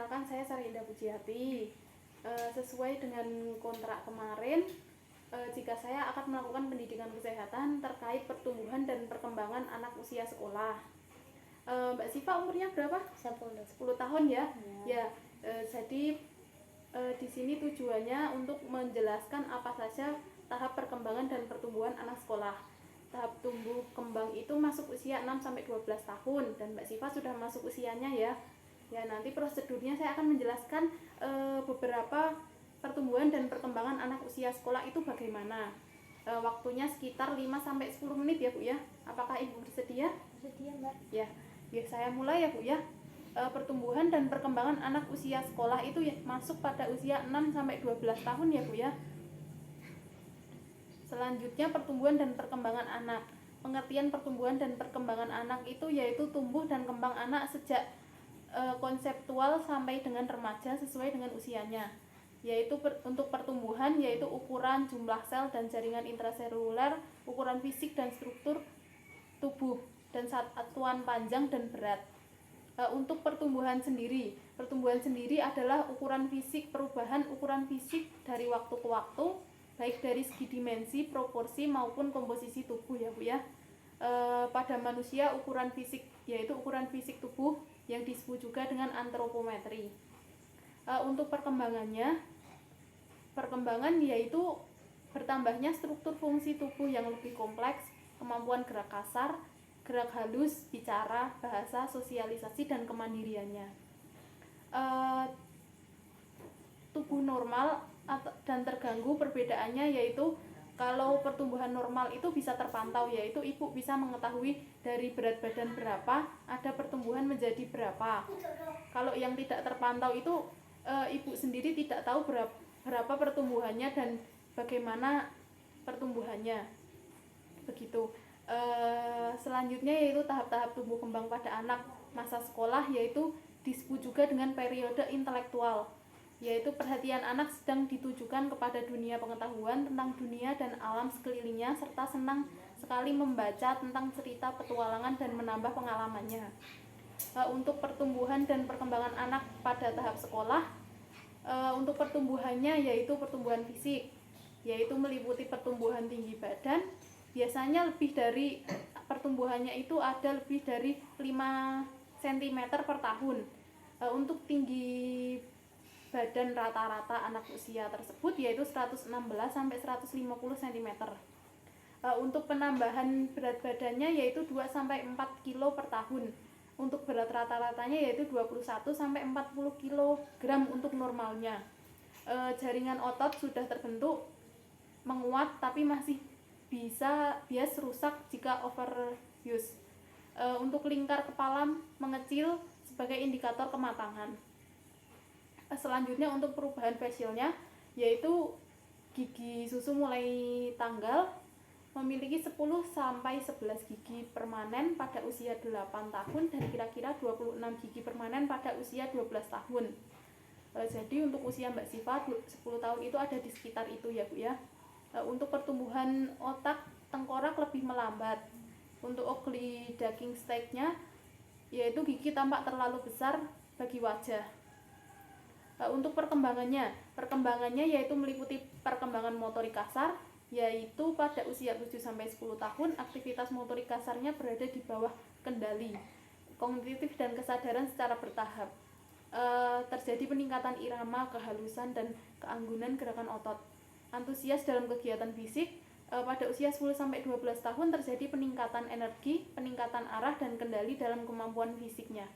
Perkenalkan, saya Sarinda Pujiati. Sesuai dengan kontrak kemarin, jika saya akan melakukan pendidikan kesehatan terkait pertumbuhan dan perkembangan anak usia sekolah. Mbak Siva umurnya berapa? 10 tahun ya? Ya. Jadi di sini tujuannya untuk menjelaskan apa saja tahap perkembangan dan pertumbuhan anak sekolah. Tahap tumbuh kembang itu masuk usia 6-12 tahun dan Mbak Siva sudah masuk usianya ya. Ya, nanti prosedurnya saya akan menjelaskan beberapa pertumbuhan dan perkembangan anak usia sekolah itu bagaimana. Waktunya sekitar 5-10 menit ya Bu ya. Apakah Ibu bersedia? Bersedia Mbak. Ya, saya mulai ya Bu ya. Pertumbuhan dan perkembangan anak usia sekolah itu ya, masuk pada usia 6-12 tahun ya Bu ya. Selanjutnya pertumbuhan dan perkembangan anak. Pengertian pertumbuhan dan perkembangan anak itu yaitu tumbuh dan kembang anak sejak konseptual sampai dengan remaja sesuai dengan usianya, yaitu untuk pertumbuhan yaitu ukuran jumlah sel dan jaringan intraseluler, ukuran fisik dan struktur tubuh, dan satuan panjang dan berat. Untuk pertumbuhan sendiri adalah ukuran fisik, perubahan ukuran fisik dari waktu ke waktu, baik dari segi dimensi, proporsi maupun komposisi tubuh ya Bu ya. Pada manusia ukuran fisik yaitu ukuran fisik tubuh yang disebut juga dengan antropometri. Untuk perkembangan yaitu bertambahnya struktur fungsi tubuh yang lebih kompleks, kemampuan gerak kasar, gerak halus, bicara, bahasa, sosialisasi, dan kemandiriannya. Tubuh normal dan terganggu perbedaannya yaitu kalau pertumbuhan normal itu bisa terpantau, yaitu ibu bisa mengetahui dari berat badan berapa, ada pertumbuhan menjadi berapa. Kalau yang tidak terpantau itu ibu sendiri tidak tahu berapa pertumbuhannya dan bagaimana pertumbuhannya. Begitu. Selanjutnya yaitu tahap-tahap tumbuh kembang pada anak masa sekolah, yaitu disebut juga dengan periode intelektual, yaitu perhatian anak sedang ditujukan kepada dunia pengetahuan tentang dunia dan alam sekelilingnya, serta senang sekali membaca tentang cerita petualangan dan menambah pengalamannya. Untuk pertumbuhan dan perkembangan anak pada tahap sekolah, untuk pertumbuhannya yaitu pertumbuhan fisik, yaitu meliputi pertumbuhan tinggi badan, biasanya lebih dari pertumbuhannya itu ada lebih dari 5 cm per tahun. Untuk tinggi badan rata-rata anak usia tersebut yaitu 116-150 cm. Untuk penambahan berat badannya yaitu 2-4 kg per tahun. Untuk berat rata-ratanya yaitu 21-40 kg untuk normalnya. Jaringan otot sudah terbentuk, menguat, tapi masih bias rusak jika overuse. Untuk lingkar kepala mengecil sebagai indikator kematangan. Selanjutnya untuk perubahan facialnya yaitu gigi susu mulai tanggal, memiliki 10-11 gigi permanen pada usia 8 tahun dan kira-kira 26 gigi permanen pada usia 12 tahun. Jadi untuk usia Mbak Siva 10 tahun itu ada di sekitar itu ya Bu ya. Untuk pertumbuhan otak tengkorak lebih melambat. Untuk oglidaking stage-nya yaitu gigi tampak terlalu besar bagi wajah. Untuk perkembangannya yaitu meliputi perkembangan motorik kasar, yaitu pada usia 7-10 tahun aktivitas motorik kasarnya berada di bawah kendali. Kognitif dan kesadaran secara bertahap. Terjadi peningkatan irama, kehalusan, dan keanggunan gerakan otot. Antusias dalam kegiatan fisik. Pada usia 10-12 tahun terjadi peningkatan energi, peningkatan arah, dan kendali dalam kemampuan fisiknya.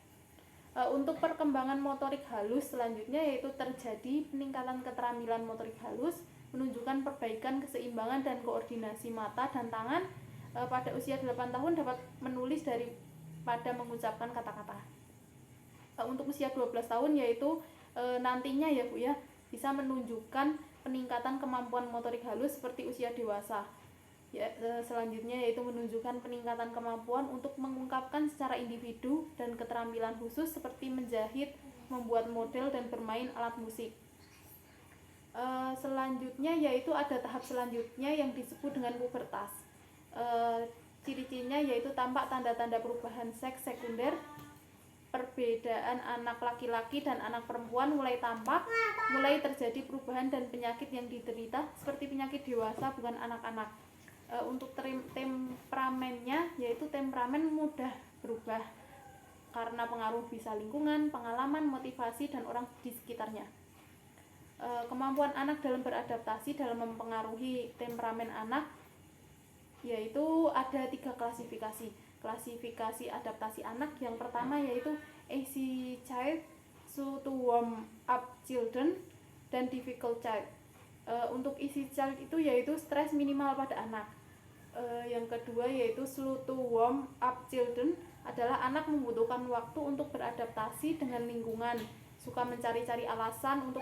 Untuk perkembangan motorik halus selanjutnya yaitu terjadi peningkatan keterampilan motorik halus, menunjukkan perbaikan keseimbangan dan koordinasi mata dan tangan. Pada usia 8 tahun dapat menulis daripada mengucapkan kata-kata. Untuk usia 12 tahun yaitu nantinya ya Bu ya, bisa menunjukkan peningkatan kemampuan motorik halus seperti usia dewasa. Selanjutnya yaitu menunjukkan peningkatan kemampuan untuk mengungkapkan secara individu dan keterampilan khusus seperti menjahit, membuat model, dan bermain alat musik. Selanjutnya yaitu ada tahap selanjutnya yang disebut dengan pubertas. Ciri-cirinya yaitu tampak tanda-tanda perubahan seks sekunder, perbedaan anak laki-laki dan anak perempuan mulai tampak, mulai terjadi perubahan dan penyakit yang diderita seperti penyakit dewasa bukan anak-anak. Untuk temperamennya yaitu temperamen mudah berubah karena pengaruh bisa lingkungan, pengalaman, motivasi, dan orang di sekitarnya. Kemampuan anak dalam beradaptasi dalam mempengaruhi temperamen anak yaitu ada 3 klasifikasi. Klasifikasi adaptasi anak yang pertama yaitu easy child, slow to warm up children, dan difficult child. Untuk easy child itu yaitu stres minimal pada anak. Yang kedua yaitu slow to warm up children adalah anak membutuhkan waktu untuk beradaptasi dengan lingkungan, suka mencari-cari alasan untuk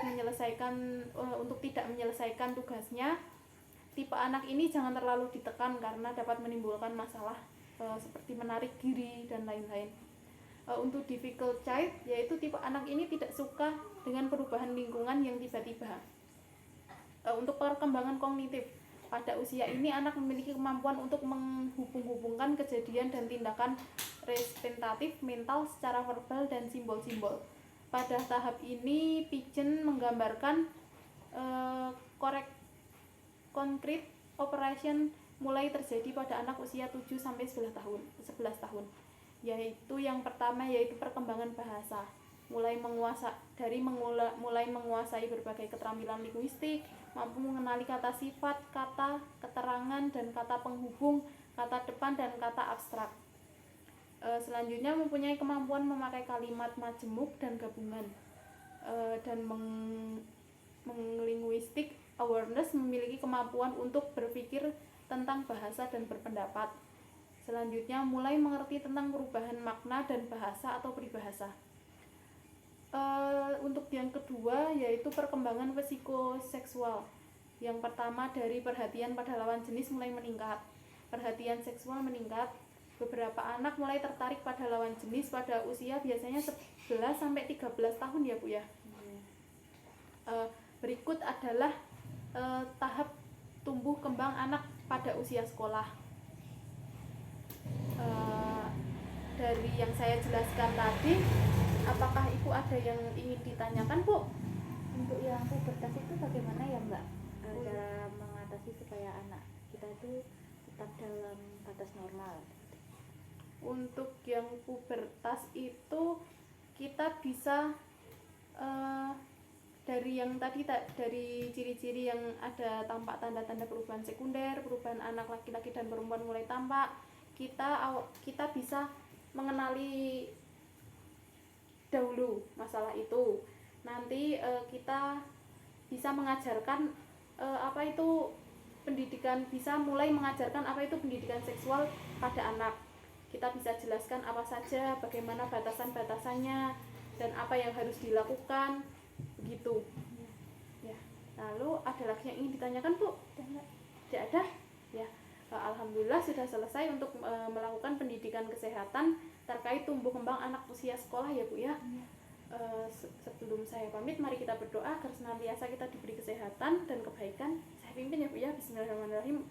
tidak menyelesaikan tugasnya. Tipe anak ini jangan terlalu ditekan karena dapat menimbulkan masalah seperti menarik diri dan lain-lain. Untuk difficult child yaitu tipe anak ini tidak suka dengan perubahan lingkungan yang tiba-tiba. Untuk perkembangan kognitif, pada usia ini anak memiliki kemampuan untuk menghubung-hubungkan kejadian dan tindakan representatif mental secara verbal dan simbol-simbol. Pada tahap ini Pigeon menggambarkan concrete operation mulai terjadi pada anak usia 7 sampai 11 tahun. Yaitu yang pertama yaitu perkembangan bahasa. Mulai menguasai berbagai keterampilan linguistik, mampu mengenali kata sifat, kata keterangan dan kata penghubung, kata depan dan kata abstrak. Selanjutnya mempunyai kemampuan memakai kalimat majemuk dan gabungan. Dan linguistic awareness memiliki kemampuan untuk berpikir tentang bahasa dan berpendapat. Selanjutnya mulai mengerti tentang perubahan makna dan bahasa atau peribahasa. Untuk yang kedua yaitu perkembangan psikoseksual. Yang pertama dari perhatian pada lawan jenis mulai meningkat. Perhatian seksual meningkat. Beberapa anak mulai tertarik pada lawan jenis pada usia biasanya 11 sampai 13 tahun ya Bu ya. Berikut adalah tahap tumbuh kembang anak pada usia sekolah. Dari yang saya jelaskan tadi, apakah Ibu ada yang ingin ditanyakan Bu? Untuk yang pubertas itu bagaimana ya Mbak? Cara mengatasi supaya anak kita itu tetap dalam batas normal. Untuk yang pubertas itu kita bisa dari yang tadi dari ciri-ciri yang ada tampak tanda-tanda perubahan sekunder, perubahan anak laki-laki dan perempuan mulai tampak, kita bisa mengenali dahulu masalah itu. Nanti kita bisa mengajarkan apa itu pendidikan, bisa mulai mengajarkan apa itu pendidikan seksual pada anak. Kita bisa jelaskan apa saja, bagaimana batasan-batasannya dan apa yang harus dilakukan, begitu. Ya. Lalu ada lagi yang ingin ditanyakan Bu? Tidak ada? Ya. Alhamdulillah sudah selesai untuk melakukan pendidikan kesehatan terkait tumbuh kembang anak usia sekolah ya Bu ya. Sebelum saya pamit, mari kita berdoa agar senantiasa kita diberi kesehatan dan kebaikan. Saya pimpin ya Bu ya. Bismillahirrahmanirrahim.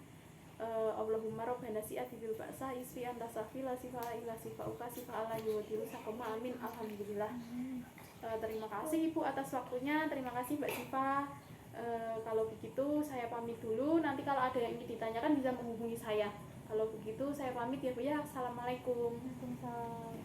Allahumma rabbana si'ati bil ba'sa isfi anta safila sifala ila sifauka sifala yuwadilu sakoma amin. Alhamdulillah. Terima kasih Ibu atas waktunya. Terima kasih Mbak Siva. Kalau begitu saya pamit dulu. Nanti kalau ada yang ingin ditanyakan bisa menghubungi saya. Kalau begitu saya pamit ya Bu ya. Assalamualaikum. Waalaikumsalam.